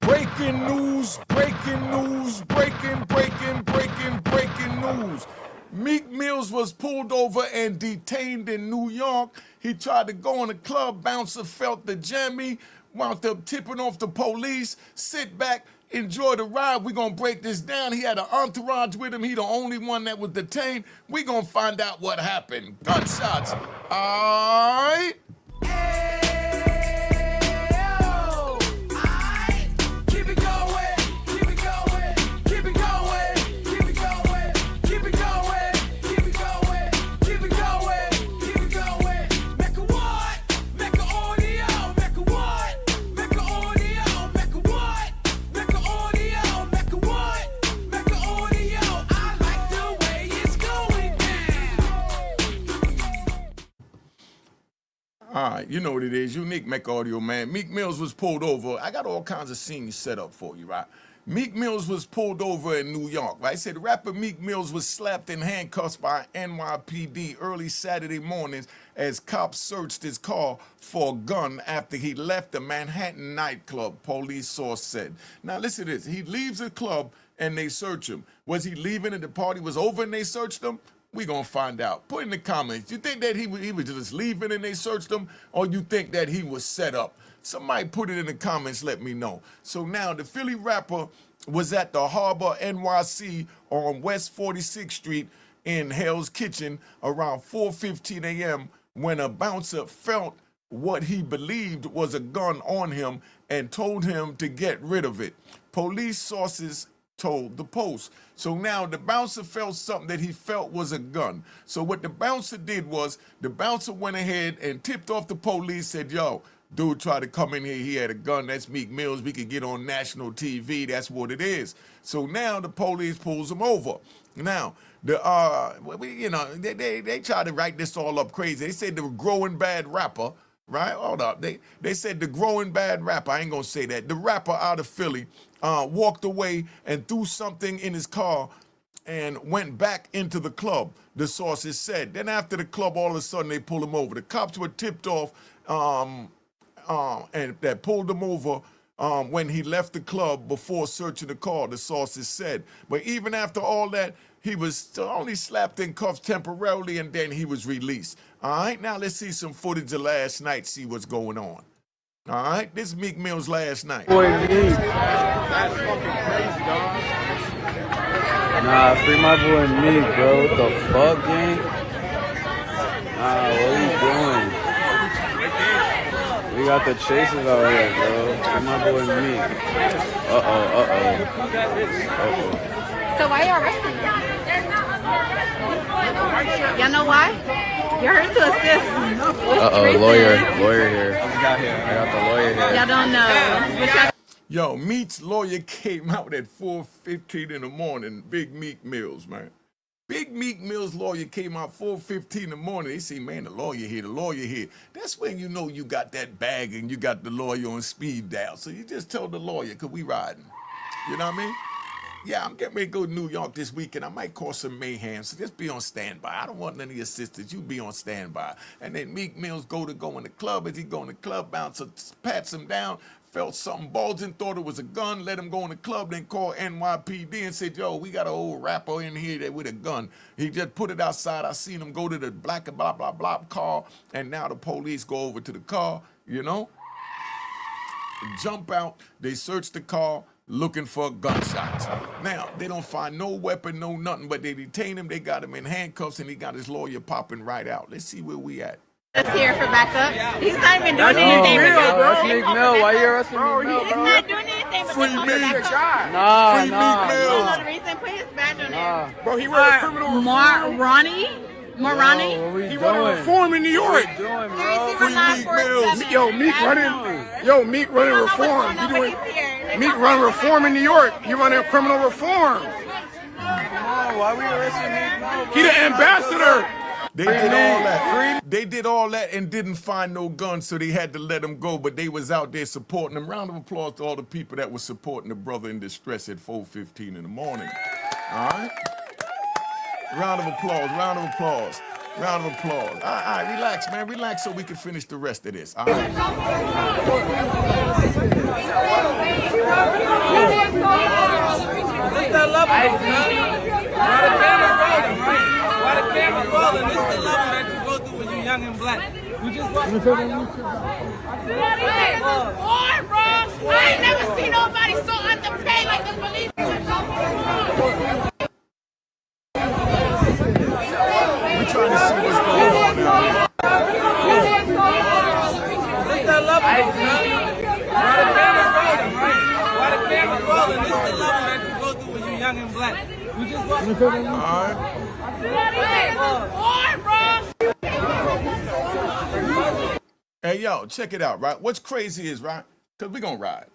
Breaking news, breaking news, breaking news. Meek Mills was pulled over and detained in New York. He tried to go in a club. Bouncer felt the jammy, wound up tipping off the police. Sit back, enjoy the ride. We're going to break this down. He had an entourage with him. He the only one that was detained. We're going to find out what happened. Gunshots. All right. All right, you know what it is. Unique Meck Audio, man. Meek Mills was pulled over. I got all kinds of scenes set up for you, right? Meek Mills was pulled over in New York, right? Said rapper Meek Mills was slapped in handcuffs by NYPD early Saturday mornings as cops searched his car for a gun after he left the Manhattan nightclub, police source said. Now listen to this. He leaves the club and they search him. Was he leaving and the party was over and they searched him? We gonna find out. Put in the comments. You think that he was just leaving and they searched him, or you think that he was set up? Somebody put it in the comments. Let me know. So now the Philly rapper was at the Harbor NYC on West 46th Street in Hell's Kitchen around 4:15 a.m. when a bouncer felt what he believed was a gun on him and told him to get rid of it. Police sources told the Post. So now the bouncer felt something that he felt was a gun. So what the bouncer did was the bouncer went ahead and tipped off the police, said, yo, dude tried to come in here, he had a gun, that's Meek Mills, we could get on national TV, that's what it is. So now the police pulls him over. Now, they try to write this all up crazy. They said the growing bad rapper, right? Hold up. They said the growing bad rapper, I ain't gonna say that. The rapper out of Philly walked away and threw something in his car and went back into the club, the sources said. Then after the club, all of a sudden they pulled him over. The cops were tipped off and that pulled him over when he left the club before searching the car, the sources said. But even after all that, he was only slapped in cuffs temporarily and then he was released. All right, now let's see some footage of last night, see what's going on. All right, this is Meek Mill's last night. Boy, Meek. That's fucking crazy, dog. Nah, free my boy Meek, bro. What the fuck, gang? Nah, what are you doing? We got the chasers out here, bro. Free my boy Meek. Uh-oh. So why y'all arresting him? Y'all know why? You're here to assist. Lawyer here. I got the lawyer here. Y'all don't know. Yo, Meek's lawyer came out at 4:15 in the morning. Big Meek Mills, man. Big Meek Mills' lawyer came out 4:15 in the morning. They say, man, the lawyer here. That's when you know you got that bag and you got the lawyer on speed dial. So you just tell the lawyer, because we riding. You know what I mean? Yeah, I'm getting ready to go to New York this weekend. I might cause some mayhem, so just be on standby. I don't want none of your sisters. You be on standby. And then Meek Mills go in the club. As he go in the club, bouncer pats him down, felt something bulging, thought it was a gun, let him go in the club, then called NYPD and said, yo, we got an old rapper in here with a gun. He just put it outside. I seen him go to the black and blah, blah, blah car, and now the police go over to the car, you know? Jump out, they search the car, looking for gunshots. Now, they don't find no weapon, no nothing, but they detain him, they got him in handcuffs, and he got his lawyer popping right out. Let's see where we at. Let's hear for backup. He's not even doing anything. That's Meek Mill. Why you arresting Meek Mill, He's not doing anything. Free Meek. Free Meek Mills. Mills. The reason, put his badge on there. Bro, he wrote a criminal reform. Morani? He wrote a reform in New York. Free Meek Mills. Meek running reform. Meek running reform in New York. He running criminal reform. Why we arresting Meek Mill? He the ambassador. They did all that and didn't find no guns, so they had to let him go, but they was out there supporting him. Round of applause to all the people that were supporting the brother in distress at 4:15 in the morning. All right? Round of applause. All right, relax, man. Relax so we can finish the rest of this. All right? young and black. We just walked I ain't never seen nobody so underpaid like the police. We're trying to see what's going on now. This the level, man. Why the camera rolling? This the level that you go through when you're young and black. We just walked All right. Hey, yo, check it out, right? What's crazy is, right, because we're going to ride.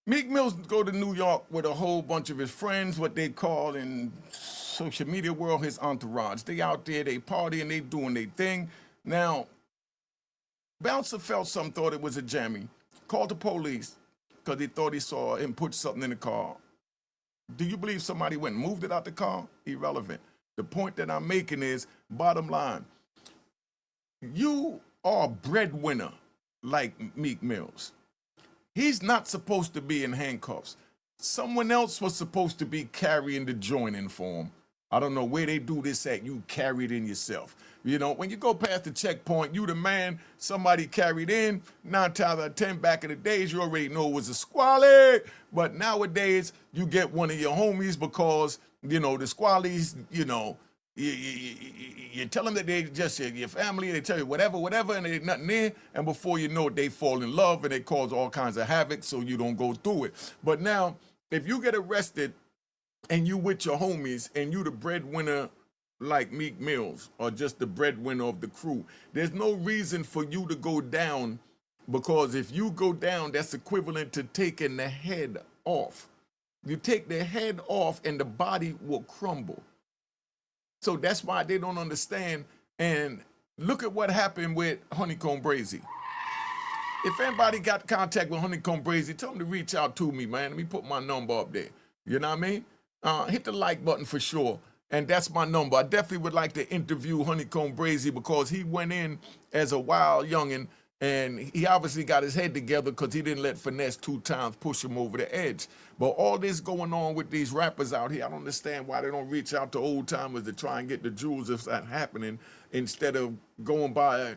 Meek Mills go to New York with a whole bunch of his friends, what they call in social media world his entourage. They out there, they partying, they doing their thing. Now, Bouncer felt something, thought it was a jammy, called the police because he thought he saw him put something in the car. Do you believe somebody went and moved it out the car? Irrelevant. The point that I'm making is, bottom line, you are a breadwinner like Meek Mills. He's not supposed to be in handcuffs. Someone else was supposed to be carrying the joint in for him. I don't know where they do this at. You carry it in yourself. You know, when you go past the checkpoint, you the man, somebody carried in. 9 times out of 10 back in the days, you already know it was a squally. But nowadays, you get one of your homies because, you know, the squallies, you know, you tell them that they just your family, they tell you whatever, and there's nothing there, and before you know it, they fall in love and they cause all kinds of havoc so you don't go through it. But now, if you get arrested and you with your homies and you the breadwinner like Meek Mills or just the breadwinner of the crew, there's no reason for you to go down, because if you go down, that's equivalent to taking the head off. You take the head off and the body will crumble. So that's why they don't understand. And look at what happened with Honeycomb Brazy. If anybody got contact with Honeycomb Brazy, tell them to reach out to me, man. Let me put my number up there. You know what I mean? Hit the like button for sure. And that's my number. I definitely would like to interview Honeycomb Brazy because he went in as a wild youngin', and he obviously got his head together because he didn't let Finesse 2 times push him over the edge. But all this going on with these rappers out here, I don't understand why they don't reach out to old timers to try and get the jewels if that's happening, instead of going by,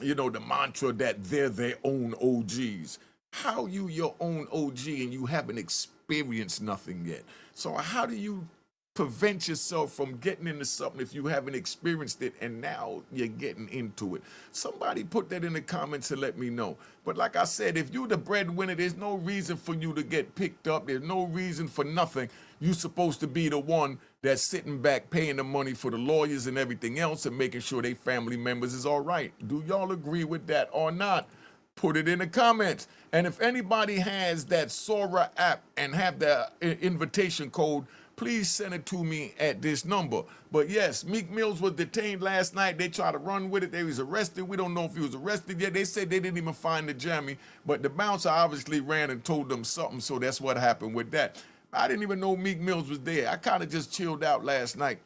you know, the mantra that they're their own OGs. How you your own OG and you haven't experienced nothing yet? So how do you prevent yourself from getting into something if you haven't experienced it and now you're getting into it? Somebody put that in the comments and let me know. But like I said, if you're the breadwinner, there's no reason for you to get picked up. There's no reason for nothing. You're supposed to be the one that's sitting back paying the money for the lawyers and everything else and making sure they family members is all right. Do y'all agree with that or not? Put it in the comments. And if anybody has that Sora app and have the invitation code, please send it to me at this number. But yes, Meek Mills was detained last night. They tried to run with it. They was arrested. We don't know if he was arrested yet. They said they didn't even find the jammy, but the bouncer obviously ran and told them something, so that's what happened with that. I didn't even know Meek Mills was there. I kind of just chilled out last night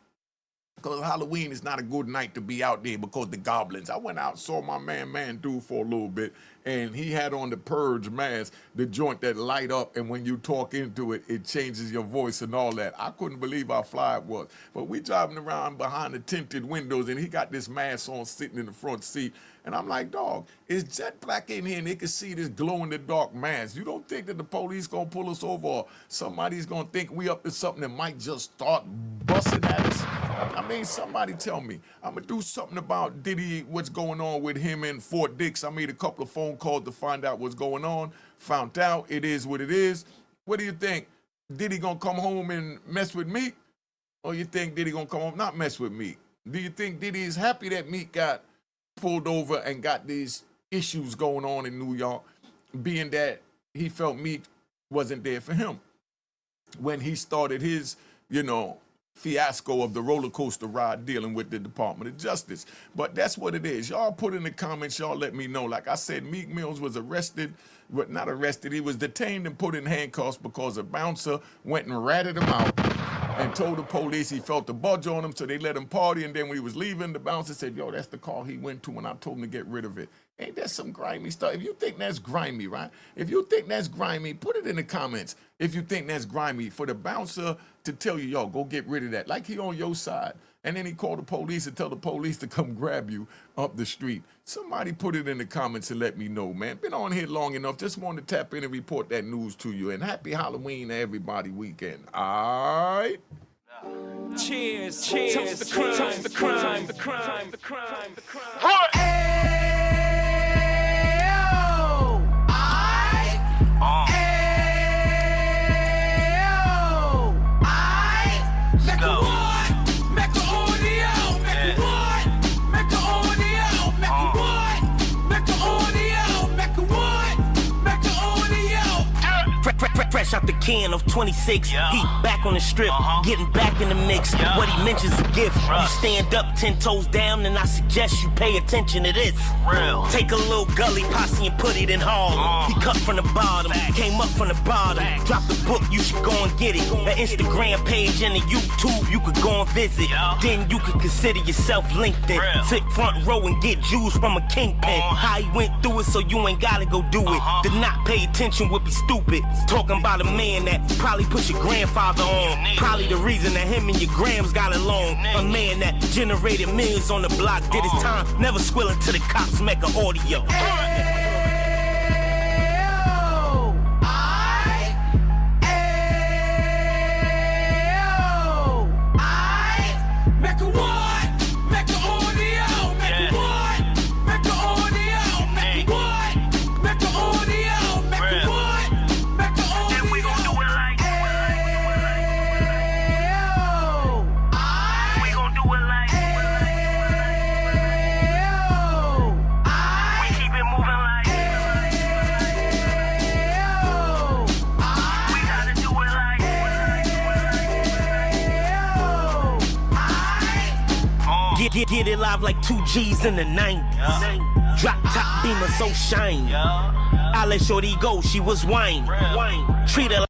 because Halloween is not a good night to be out there because the goblins. I went out, saw my man dude for a little bit, and he had on the Purge mask, the joint that light up, and when you talk into it, it changes your voice and all that. I couldn't believe how fly it was. But we driving around behind the tinted windows, and he got this mask on sitting in the front seat. And I'm like, dog, is Jet Black in here and they can see this glow-in-the-dark mask? You don't think that the police gonna pull us over or somebody's gonna think we up to something that might just start busting at us? I mean, somebody tell me. I'm gonna do something about Diddy, what's going on with him in Fort Dix. I made a couple of phone calls to find out what's going on. Found out it is what it is. What do you think? Diddy gonna come home and mess with Meek? Or you think Diddy gonna come home not mess with Meek? Do you think Diddy is happy that Meek got pulled over and got these issues going on in New York, being that he felt Meek wasn't there for him when he started his, you know, fiasco of the roller coaster ride dealing with the Department of Justice? But that's what it is. Y'all put in the comments, y'all let me know. Like I said, Meek Mills was arrested, but not arrested. He was detained and put in handcuffs because a bouncer went and ratted him out and told the police he felt the budge on him, so they let him party. And then when he was leaving, the bouncer said, yo, that's the car he went to, and I told him to get rid of it. Ain't that some grimy stuff? If you think that's grimy, right? If you think that's grimy, put it in the comments. If you think that's grimy, for the bouncer to tell you, yo, go get rid of that, like he on your side. and then he called the police and tell the police to come grab you up the street. Somebody put it in the comments and let me know, man. Been on here long enough. Just wanted to tap in and report that news to you. And happy Halloween to everybody weekend. All right? Cheers, cheers, toast the crime, toast the crime, the crime, the crime, the crime. Fresh out the can of 26, heat back on the strip, getting back in the mix. What he mentions a gift. You stand up 10 toes down, and I suggest you pay attention to this. Take a little gully posse and put it in Harlem. He cut from the bottom, came up from the bottom. Drop the book, you should go and get it. An Instagram page and a YouTube you could go and visit. Then you could consider yourself LinkedIn. Sit front row and get Jews from a kingpin. How he went through it, so you ain't gotta go do it. To not pay attention would be stupid. Talking about a man that probably put your grandfather on. Probably the reason that him and your grams got along. A man that generated millions on the block, did his time, never squealing till the cops make an audio. Get it live like 2 G's in the 90s. Drop top beamer so shiny. I let shorty go, she was wine. Treat her